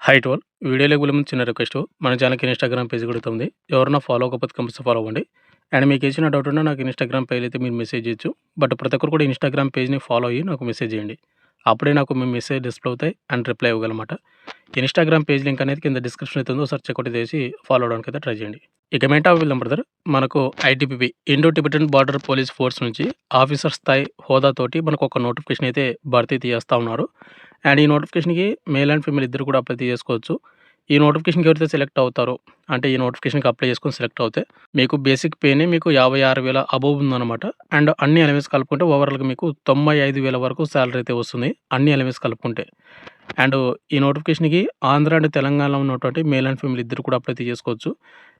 Hi to all. వీడియోలోకి వెళ్ళే ముందు చిన్న రిక్వెస్ట్. మన ఛానల్‌కి ఇన్‌స్టాగ్రామ్ పేజ్ కూడా ఉంది. ఎవరైనా ఫాలో అవ్వకపోతే కంపల్సరీ ఫాలో అవ్వండి. అండ్ మీకు ఏదైనా డౌట్ ఉన్నా నాకు ఇన్‌స్టాగ్రామ్ పేజ్‌లో అయితే మీరు మెసేజ్ చేయొచ్చు. బట్ ప్రతి ఒక్కరు కూడా ఇన్‌స్టాగ్రామ్ పేజ్‌ని ఫాలో అయ్యి నాకు మెసేజ్ చేయండి. అప్పుడే నాకు మీ మెసేజ్ డిస్ప్లే అవుతాయి అండ్ రిప్లై ఇవ్వగలమాట. ఇన్‌స్టాగ్రామ్ పేజ్ లింక్ అనేది కింద డిస్క్రిప్షన్ అయితే ఉందో ఒకసారి చెక్‌ఔట్ చేసి ఫాలో అవ్వడానికి అయితే ట్రై చేయండి. ఇక మెయిన్ టాపిక్ వెళ్దాం బ్రదర్. మనకు ITBP Indo Tibetan border police force నుంచి ఆఫీసర్ స్థాయి హోదాతోటి మనకు ఒక నోటిఫికేషన్ అయితే భర్తీ చేస్తా ఉన్నారు. అండ్ ఈ నోటిఫికేషన్‌కి మేల్ అండ్ ఫీమేల్ ఇద్దరు కూడా అప్లై చేసుకోవచ్చు. ఈ నోటిఫికేషన్‌కి ఎవరైతే సెలెక్ట్ అవుతారో, అంటే ఈ నోటిఫికేషన్‌కి అప్లై చేసుకొని సెలెక్ట్ అవుతే, మీకు బేసిక్ పేనే మీకు 56,000 అబోవ్ ఉందన్నమాట. అండ్ అన్ని అలవెన్స్ కలుపుకుంటే ఓవరాల్‌గా మీకు 95,000 వరకు సాలరీ అయితే వస్తుంది. అన్ని అలవెన్స్ కలుపుకుంటే. అండ్ ఈ నోటిఫికేషన్‌కి ఆంధ్ర అండ్ తెలంగాణలో ఉన్నటువంటి మేల్ అండ్ ఫీమేల్ ఇద్దరు కూడా అప్లై చేసుకోవచ్చు.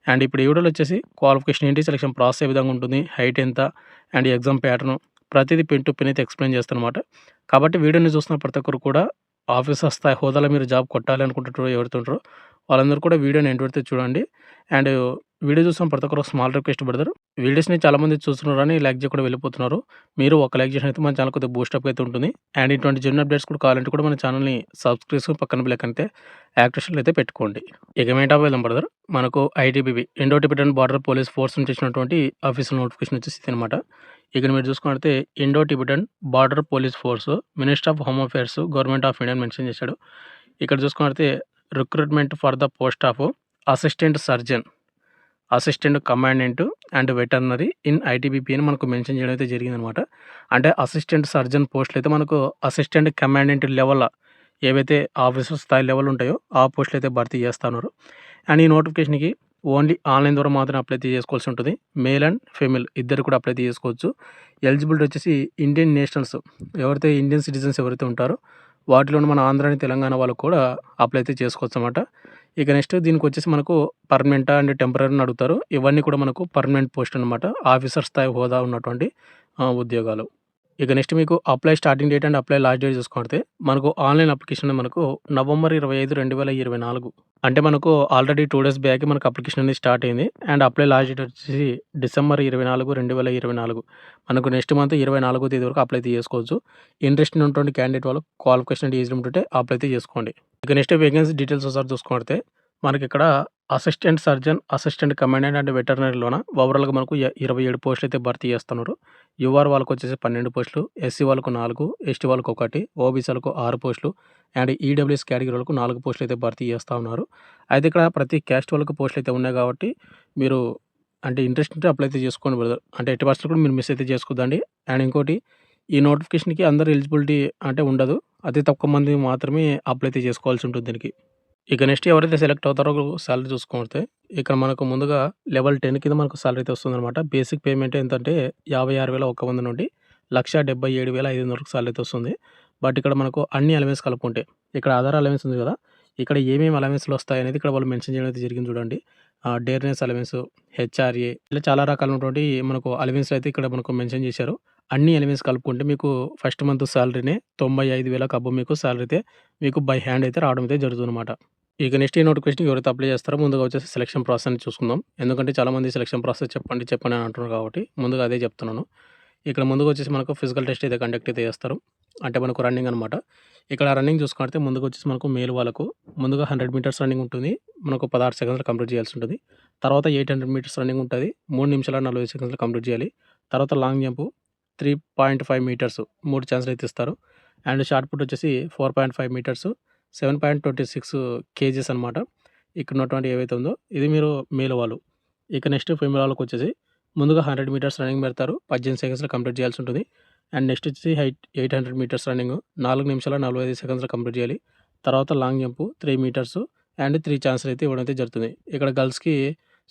అండ్ ఇప్పుడు ఈ వీడియోలో వచ్చేసి క్వాలిఫికేషన్ ఏంటి, సెలక్షన్ ప్రాసెస్ ఏ విధంగా ఉంటుంది, హైట్ ఎంత, అండ్ ఎగ్జామ్ ప్యాటర్న్ ప్రతిదీ పెన్ టు పెన్ అయితే ఎక్స్‌ప్లెయిన్ చేస్తానన్నమాట. కాబట్టి వీడియోని చూస్తున్న ప్రతి ఒక్కరు కూడా ఆఫీసర్ స్థాయి హోదాలో మీరు జాబ్ కొట్టాలి అనుకుంటుంటారో ఎవరైతే ఉంటారో వాళ్ళందరూ కూడా వీడియోని ఎండ్ వరకు చూడండి. అండ్ వీడియో చూసిన ప్రతి ఒక్కరు స్మాల్ రిక్వెస్ట్ బ్రదర్. వీడియోస్‌ని చాలామంది చూస్తున్నారని లైక్ చేయకుండా వెళ్ళిపోతున్నారు. మీరు ఒక లైక్ చేసినైతే మన ఛానల్ కొద్దిగా బూస్టప్ అయితే ఉంటుంది. అండ్ ఇటువంటి జెన్యూన్ అప్డేట్స్ కూడా కావాలంటే కూడా మన ఛానల్‌ని సబ్స్క్రైబ్ చేసుకొని పక్కన బెల్ ఐకాన్ అయితే యాక్టివేషన్‌లో అయితే పెట్టుకోండి. ఇక మెయిన్ టాపిక్ వెళ్దాం బ్రదర్. మనకు ITBP Indo Tibetan border police force నుంచి ఇచ్చినటువంటి ఆఫీషియల్ నోటిఫికేషన్ వచ్చేసి ఇదనమాట. ఇక్కడ మీరు చూసుకున్నట్లయితే Indo Tibetan border police force, minister of home affairs, government of India అని మెన్షన్ చేశాడు. ఇక్కడ చూసుకున్నట్లయితే recruitment for the post of assistant surgeon, assistant commandant and veterinary in ITBP అని మనకు మెన్షన్ చేయడం అయితే జరిగిందనమాట. అంటే అసిస్టెంట్ సర్జన్ పోస్టులు అయితే మనకు అసిస్టెంట్ కమాండెంట్ లెవెల్ ఏవైతే ఆఫీసర్ స్థాయి లెవెల్ ఉంటాయో ఆ పోస్టులు అయితే భర్తీ చేస్తున్నారు. అండ్ ఈ నోటిఫికేషన్‌కి ఓన్లీ ఆన్‌లైన్ ద్వారా మాత్రమే అప్లై చేసుకోవాల్సి ఉంటుంది. మేల్ అండ్ ఫీమేల్ ఇద్దరు కూడా అప్లై చేసుకోవచ్చు. ఎలిజిబిలిటీ వచ్చేసి ఇండియన్ నేషనల్స్, ఎవరైతే ఇండియన్ సిటిజన్స్ ఎవరైతే ఉంటారో వాటిలోని మన ఆంధ్ర అండ్ తెలంగాణ వాళ్ళు కూడా అప్లై అయితే చేసుకోవచ్చనమాట. ఇక నెక్స్ట్ దీనికొచ్చేసి మనకు పర్మనెంటా అండ్ టెంపరరీ అని అడుగుతారు. ఇవన్నీ కూడా మనకు పర్మనెంట్ పోస్ట్ అనమాట. ఆఫీసర్ స్థాయి హోదా ఉన్నటువంటి ఉద్యోగాలు. ఇక నెక్స్ట్ మీకు apply starting date and apply last date చూసుకుంటే మనకు ఆన్‌లైన్ అప్లికేషన్ మనకు నవంబర్ 25, 2024 అంటే మనకు ఆల్రెడీ 2 డేస్ బ్యాకే మనకు అప్లికేషన్ అనేది స్టార్ట్ అయింది. అండ్ అప్లై లాస్ట్ డేట్ వచ్చేసి డిసెంబర్ 24, 2024 మనకు నెక్స్ట్ మంత్ 24వ తేదీ వరకు అప్లై అయితే చేసుకోవచ్చు. ఇంట్రెస్ట్ ఉన్నటువంటి క్యాండిడేట్ వాళ్ళు క్వాలిఫికేషన్ అండ్ ఏజ్ లిమిట్ ఉంటే అప్లై అయితే చేసుకోండి. ఇక నెక్స్ట్ వేకెన్సీ డీటెయిల్స్ ఒకసారి చూసుకుంటే మనకిక్కడ assistant surgeon, assistant commandant and వెటర్నరీలోన ఓవరాల్‌గా మనకు 27 పోస్టులు అయితే భర్తీ చేస్తున్నారు. యూఆర్ వాళ్ళకొచ్చేసి 12 పోస్టులు, ఎస్సీ వాళ్ళకు 4, ఎస్టీ వాళ్ళకు 1, ఓబీసీలకు 6 పోస్టులు అండ్ ఈడబ్ల్యూఎస్ కేటగిరీ వాళ్ళకు 4 పోస్టులు అయితే భర్తీ చేస్తా ఉన్నారు. అయితే ఇక్కడ ప్రతి క్యాస్ట్ వాళ్ళకి పోస్టులు అయితే ఉన్నాయి కాబట్టి మీరు అంటే ఇంట్రెస్ట్ ఉంటే అప్లై అయితే చేసుకోండి బ్రదర్. అంటే ఎట్టి పరిస్థితుల్లో కూడా మీరు మిస్ అయితే చేసుకోద్దండి. అండ్ ఇంకోటి ఈ నోటిఫికేషన్‌కి అందరూ ఎలిజిబిలిటీ అంటే ఉండదు. అతి తక్కువ మంది మాత్రమే అప్లై అయితే చేసుకోవాల్సి ఉంటుంది దీనికి. ఇక నెక్స్ట్ ఎవరైతే సెలెక్ట్ అవుతారో సాలరీ చూసుకుంటే ఇక్కడ మనకు ముందుగా లెవెల్ 10 కింద మనకు సాలరీ అయితే వస్తుందనమాట. బేసిక్ పేమెంట్ ఎంతంటే 56,100 నుండి 1,77,500 వరకు సాలరీ అయితే వస్తుంది. బట్ ఇక్కడ మనకు అన్ని అలవెన్స్ కలుపుకుంటే ఇక్కడ ఆధార్ అలవెన్స్ ఉంది కదా! ఇక్కడ ఏమేమి అలవెన్స్‌లు వస్తాయనేది ఇక్కడ వాళ్ళు మెన్షన్ చేయడం అయితే జరిగింది చూడండి. డేర్నెస్ అలవెన్స్, హెచ్ఆర్ఏ ఇలా చాలా రకాలైనటువంటి మనకు అలవెన్స్‌లు అయితే ఇక్కడ మనకు మెన్షన్ చేశారు. అన్ని ఎలిమెంట్స్ కలుపుకుంటే మీకు ఫస్ట్ మంత్ సాలరీనే 95,000 అబోవ్ మీకు సాలరీ అయితే మీకు బై హ్యాండ్ అయితే రావడం అయితే జరుగుతుందన్నమాట. ఇక నెక్స్ట్ ఈ నోటిఫికేషన్‌కి ఎవరైతే అప్లై చేస్తారో ముందుగా వచ్చేసి సెలక్షన్ ప్రాసెస్ అని చూసుకుందాం. ఎందుకంటే చాలామంది సెలక్షన్ ప్రాసెస్ చెప్పండి, చెప్పండి అని అంటున్నారు కాబట్టి ముందుగా అదే చెప్తున్నాను. ఇక్కడ ముందుగా వచ్చేసి మనకు ఫిజికల్ టెస్ట్ అయితే కండక్ట్ అయితే చేస్తారు. అంటే మనకు రన్నింగ్ అనమాట. ఇక్కడ రన్నింగ్ చూసుకుంటే ముందుగా వచ్చేసి మనకు మేల్ వాళ్ళకు ముందుగా 100 మీటర్స్ రన్నింగ్ ఉంటుంది. మనకు 16 సెకండ్స్‌లో కంప్లీట్ చేయాల్సి ఉంటుంది. తర్వాత 800 మీటర్స్ రన్నింగ్ ఉంటుంది. 3 నిమిషాల 40 సెకండ్స్‌లో కంప్లీట్ చేయాలి. తర్వాత లాంగ్ జంప్ 3.5 మీటర్స్ 3 ఛాన్స్‌లు అయితే ఇస్తారు. అండ్ షార్ట్ పుట్ వచ్చేసి 4.5 మీటర్స్ 7.26 కేజీస్ అనమాట. ఇక్కడ ఉన్నటువంటి ఏవైతే ఉందో ఇది మీరు మేల్ వాళ్ళు. ఇక నెక్స్ట్ ఫీమేల్ వాళ్ళకొచ్చేసి ముందుగా 100 మీటర్స్ రన్నింగ్ పెడతారు. 18 సెకండ్స్‌లో కంప్లీట్ చేయాల్సి ఉంటుంది. అండ్ నెక్స్ట్ వచ్చేసి 800 మీటర్స్ రన్నింగ్ 4 నిమిషాల 45 సెకండ్స్‌లో కంప్లీట్ చేయాలి. తర్వాత లాంగ్ జంప్ 3 మీటర్స్ అండ్ 3 ఛాన్స్‌లు అయితే ఇవ్వడం అయితే జరుగుతుంది. ఇక్కడ గర్ల్స్‌కి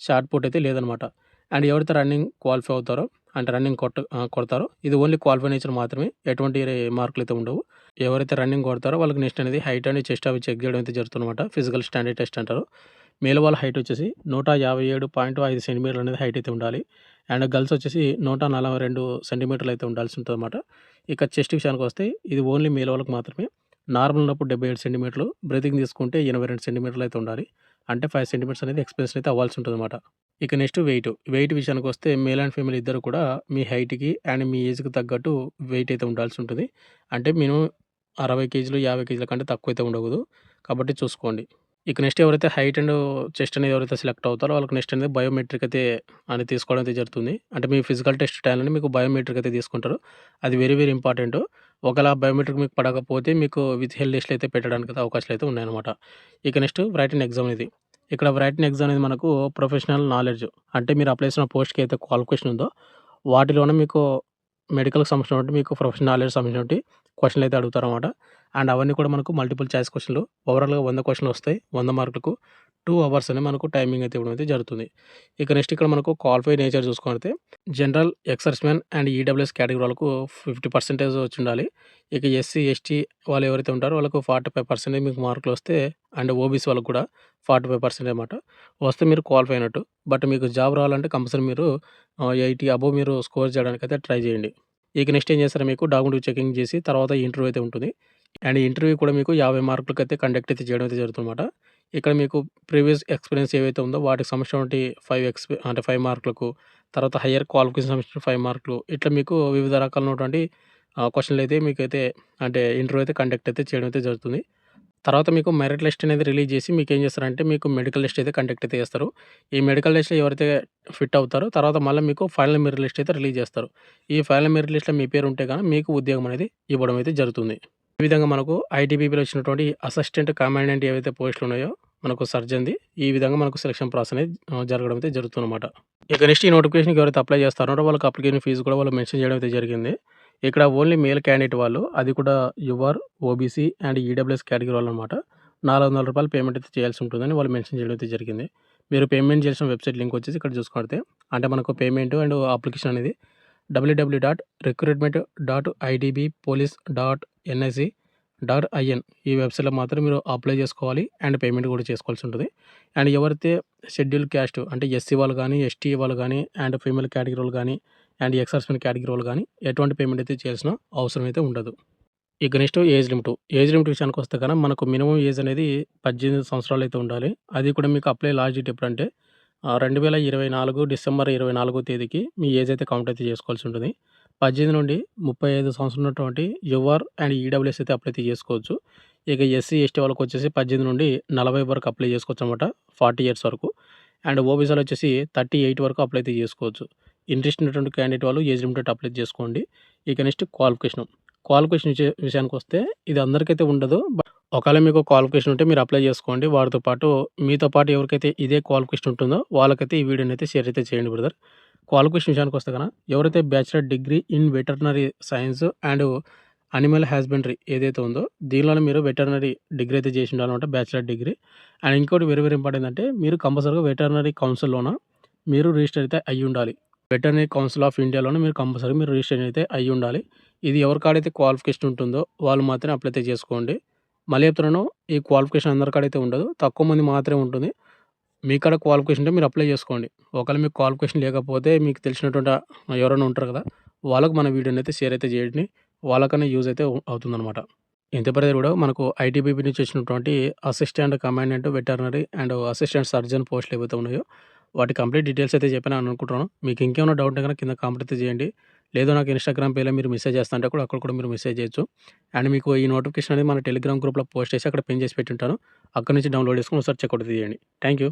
షార్ట్ పుట్ అయితే లేదనమాట. అండ్ ఎవరైతే రన్నింగ్ క్వాలిఫై అవుతారో అంటే రన్నింగ్ కొడతారో ఇది ఓన్లీ క్వాలిఫై నేచర్ మాత్రమే. ఎటువంటి మార్కులు అయితే ఉండవు. ఎవరైతే రన్నింగ్ కొడతారో వాళ్ళకి నెక్స్ట్ అనేది హైట్ అండ్ చెస్ట్ అవి చెక్ చేయడం అయితే జరుగుతుందన్నమాట. ఫిజికల్ స్టాండర్డ్ టెస్ట్ అంటారు. మేల్ వాళ్ళ హైట్ వచ్చేసి 157.5 సెంటీమీటర్లు అనేది హైట్ అయితే ఉండాలి. అండ్ గర్ల్స్ వచ్చేసి 142 సెంటీమీటర్లు అయితే ఉండాల్సి ఉంటుందన్నమాట. ఇక చెస్ట్ విషయానికి వస్తే ఇది ఓన్లీ మేల్ వాళ్ళకి మాత్రమే. నార్మల్ ఉన్నప్పుడు 77 సెంటీమీటర్లు, బ్రీతింగ్ తీసుకుంటే 82 సెంటీమీటర్లు అయితే ఉండాలి. అంటే 5 సెంటీమీటర్స్ అనేది ఎక్స్‌పెన్షన్ అయితే అవ్వాల్సి ఉంటుందన్నమాట. ఇక నెక్స్ట్ వెయిట్ విషయానికి వస్తే మేల్ అండ్ ఫీమేల్ ఇద్దరు కూడా మీ హైట్‌కి అండ్ మీ ఏజ్‌కి తగ్గట్టు వెయిట్ అయితే ఉండాల్సి ఉంటుంది. అంటే మినిమమ్ 60 కేజీలు, 50 కేజీల కంటే తక్కువ అయితే ఉండకూడదు. కాబట్టి చూసుకోండి. ఇక నెక్స్ట్ ఎవరైతే హైట్ అండ్ చెస్ట్ అనేది ఎవరైతే సెలెక్ట్ అవుతారో వాళ్ళకి నెక్స్ట్ అనేది బయోమెట్రిక్ అయితే అనేది తీసుకోవడం అయితే జరుగుతుంది. అంటే మీ ఫిజికల్ టెస్ట్ టైంలోనే మీకు బయోమెట్రిక్ అయితే తీసుకుంటారు. అది వెరీ వెరీ ఇంపార్టెంట్. ఒకవేళ బయోమెట్రిక్ మీకు పడకపోతే మీకు విత్ హెల్త్ లిస్ట్‌లో అయితే పెట్టడానికి అయితే అవకాశాలు అయితే ఉన్నాయన్నమాట. ఇక నెక్స్ట్ రైటింగ్ ఎగ్జామ్ ఇది. ఇక్కడ రైటింగ్ ఎగ్జామ్ అనేది మనకు ప్రొఫెషనల్ నాలెడ్జ్ అంటే మీరు అప్లై చేసిన పోస్ట్‌కి అయితే క్వాలిఫికేషన్ ఉందో వాటిలోనే మీకు మెడికల్‌కి సంబంధించినటువంటి మీకు ప్రొఫెషనల్ నాలెడ్జ్ సంబంధించినటువంటి క్వెషన్‌లు అయితే అడుగుతారన్నమాట. అండ్ అవన్నీ కూడా మనకు మల్టిపుల్ చాయిస్ క్వెషన్‌లు. ఓవరాల్‌గా 100 క్వెషన్‌లు వస్తాయి. 100 మార్కులకు 2 అవర్స్ అని మనకు టైమింగ్ అయితే ఇవ్వడం అయితే జరుగుతుంది. ఇక నెక్స్ట్ ఇక్కడ మనకు క్వాలిఫై నేచర్ చూసుకుంటే general, ex-servicemen and EWS category వాళ్ళకు 50% వచ్చుండాలి. ఇక ఎస్సీ, ఎస్టీ వాళ్ళు ఎవరైతే ఉంటారో వాళ్ళకు 45% మీకు మార్కులు వస్తే అండ్ ఓబీసీ వాళ్ళకి కూడా 45% అనమాట. వస్తే మీరు క్వాలిఫై అయినట్టు. బట్ మీకు జాబ్ రావాలంటే కంపల్సరీ మీరు 80 అబోవ్ మీరు స్కోర్ చేయడానికైతే ట్రై చేయండి. ఇక నెక్స్ట్ ఏం చేస్తారు మీకు డాక్యుమెంట్ చెకింగ్ చేసి తర్వాత ఇంటర్వ్యూ అయితే ఉంటుంది. అండ్ ఇంటర్వ్యూ కూడా మీకు 50 మార్కులకైతే కండక్ట్ అయితే చేయడం అయితే జరుగుతుందన్నమాట. ఇక్కడ మీకు ప్రీవియస్ ఎక్స్‌పీరియన్స్ ఏవైతే ఉందో వాటికి సంబంధించినటువంటి 5 మార్కులకు, తర్వాత హైయర్ క్వాలిఫికేషన్ సంబంధించిన 5 మార్కులు ఇట్లా మీకు వివిధ రకాలైనటువంటి క్వెషన్‌లయితే మీకైతే అంటే ఇంటర్వ్యూ అయితే కండక్ట్ అయితే చేయడం అయితే జరుగుతుంది. తర్వాత మీకు మెరిట్ లిస్ట్ అనేది రిలీజ్ చేసి మీకేం చేస్తారంటే మీకు మెడికల్ టెస్ట్ అయితే కండక్ట్ అయితే చేస్తారు. ఈ మెడికల్ టెస్ట్‌లో ఎవరైతే ఫిట్ అవుతారో తర్వాత మళ్ళీ మీకు ఫైనల్ మెరిట్ లిస్ట్ అయితే రిలీజ్ చేస్తారు. ఈ ఫైనల్ మెరిట్ లిస్ట్‌లో మీ పేరు ఉంటే గాని మీకు ఉద్యోగం అనేది ఇవ్వడం అయితే జరుగుతుంది. ఈ విధంగా మనకు ఐటీబీపీలో వచ్చినటువంటి అసిస్టెంట్ కమాండెంట్ ఏవైతే పోస్టులు ఉన్నాయో మనకు సర్జన్‌ది ఈ విధంగా మనకు సెలక్షన్ ప్రాసెస్ అనేది జరగడం అయితే జరుగుతుందన్నమాట. ఇక నెక్స్ట్ ఈ నోటిఫికేషన్‌కి ఎవరైతే అప్లై చేస్తారో వాళ్ళకి అప్లికేషన్ ఫీజు కూడా వాళ్ళు మెన్షన్ చేయడం అయితే జరిగింది. ఇక్కడ ఓన్లీ మేల్ క్యాండిడేట్ వాళ్ళు అది కూడా your, OBC and EWS category వాళ్ళనమాట. రూ. 400 పేమెంట్ అయితే చేయాల్సి ఉంటుందని వాళ్ళు మెన్షన్ చేయడం అయితే జరిగింది. మీరు పేమెంట్ చేయాల్సిన వెబ్‌సైట్ లింక్ వచ్చేసి ఇక్కడ చూసుకుంటే అంటే మనకు పేమెంట్ అండ్ అప్లికేషన్ అనేది www.recruitment.idbpolice.nic.in ఈ వెబ్‌సైట్‌లో మాత్రం మీరు అప్లై చేసుకోవాలి. అండ్ పేమెంట్ కూడా చేసుకోవాల్సి ఉంటుంది. అండ్ ఎవరైతే షెడ్యూల్ క్యాస్ట్ అంటే ఎస్సీ వాళ్ళు గానీ, ఎస్టీ వాళ్ళు గానీ, అండ్ ఫీమేల్ కేటగిరీ వాళ్ళు గానీ, అండ్ ఎక్స్-సర్వీస్‌మెన్ కేటగిరీ వాళ్ళు గానీ ఎటువంటి పేమెంట్ అయితే చేయాల్సిన అవసరం అయితే ఉండదు. ఇక next age limit. Age limit విషయానికొస్తే గన మనకు మినిమమ్ ఏజ్ అనేది 18 సంవత్సరాలు అయితే ఉండాలి. అది కూడా మీకు అప్లై లాస్ట్ డేట్ ఎప్పుడంటే 2024 డిసెంబర్ 24వ తేదీకి మీ ఏజ్ అయితే కౌంట్ అయితే చేసుకోవాల్సి ఉంటుంది. 18 నుండి 35 సంవత్సరాలు ఉన్నటువంటి యువర్ అండ్ ఈడబ్ల్యూఎస్ అయితే అప్లై అయితే చేసుకోవచ్చు. ఇక ఎస్సీ, ఎస్టీ వాళ్ళకొచ్చేసి 18 నుండి 40 వరకు అప్లై చేసుకోవచ్చనమాట. 40 ఇయర్స్ వరకు. అండ్ ఓబీసీలో వచ్చేసి 38 వరకు అప్లై అయితే చేసుకోవచ్చు. ఇంట్రెస్ట్ ఉన్నటువంటి క్యాండిడేట్ వాళ్ళు ఏజ్ లిమిట్ అప్లై చేసుకోండి. ఇక నెక్స్ట్ క్వాలిఫికేషన్. క్వాలిఫికేషన్ విషయానికొస్తే ఇది అందరికైతే ఉండదు. ఒకవేళ మీకు క్వాలిఫికేషన్ ఉంటే మీరు అప్లై చేసుకోండి. వారితో పాటు మీతో పాటు ఎవరికైతే ఇదే క్వాలిఫికేషన్ ఉంటుందో వాళ్ళకైతే ఈ వీడియోని అయితే షేర్ అయితే చేయండి బ్రదర్. క్వాలిఫికేషన్ విషయానికొస్తే గన ఎవరైతే bachelor degree in veterinary science and animal husbandry ఏదైతే ఉందో దీనిలోనే మీరు వెటర్నరీ డిగ్రీ అయితే చేసి ఉండాలన్నమాట బ్యాచిలర్ డిగ్రీ. అండ్ ఇంకోటి వెరీ వెరీ ఇంపార్టెంట్ అంటే మీరు కంపల్సరీగా వెటర్నరీ కౌన్సిల్‌లోన మీరు రిజిస్టర్ అయితే అయ్యుండాలి. వెటర్నరీ కౌన్సిల్ ఆఫ్ ఇండియాలోనే మీరు కంపల్సరీ మీరు రిజిస్ట్రేషన్ అయితే అయ్యుండాలి. ఇది ఎవరి కాడైతే క్వాలిఫికేషన్ ఉంటుందో వాళ్ళు మాత్రమే అప్లై అయితే చేసుకోండి. మళ్ళీ చెప్తున్నాను ఈ క్వాలిఫికేషన్ అందరి కాడైతే ఉండదు. తక్కువ మంది మాత్రమే ఉంటుంది. మీ కాడ క్వాలిఫికేషన్ ఉంటే మీరు అప్లై చేసుకోండి. ఒకవేళ మీకు క్వాలిఫికేషన్ లేకపోతే మీకు తెలిసినటువంటి ఎవరైనా ఉంటారు కదా! వాళ్ళకి మన వీడియోని అయితే షేర్ అయితే చేయండి. వాళ్ళకన్నా యూజ్ అయితే అవుతుందనమాట. ఇంత బ్రదర్ కూడా మనకు ఐటీబీపీ నుంచి వచ్చినటువంటి assistant commandant veterinary and assistant surgeon పోస్టులు ఏవైతే ఉన్నాయో వాటి కంప్లీట్ డీటెయిల్స్ అయితే చెప్పాను అని అనుకుంటున్నాను. మీకు ఇంకేమైనా డౌట్ ఉంటే కనుక కింద కామెంట్ అయితే చేయండి. లేదు నాకు ఇన్‌స్టాగ్రామ్ పేజ్‌లో మీరు మెసేజ్ చేస్తా అంటే కూడా అక్కడ కూడా మీరు మెసేజ్ చేయొచ్చు. అండ్ మీకు ఈ నోటిఫికేషన్ అనేది మన టెలిగ్రామ్ గ్రూప్‌లో పోస్ట్ చేసి అక్కడ పిన్ చేసి పెట్టుంటాను. అక్కడి నుంచి డౌన్‌లోడ్ చేసుకొని ఒకసారి చెక్‌ఔట్ చేయండి. Thank you.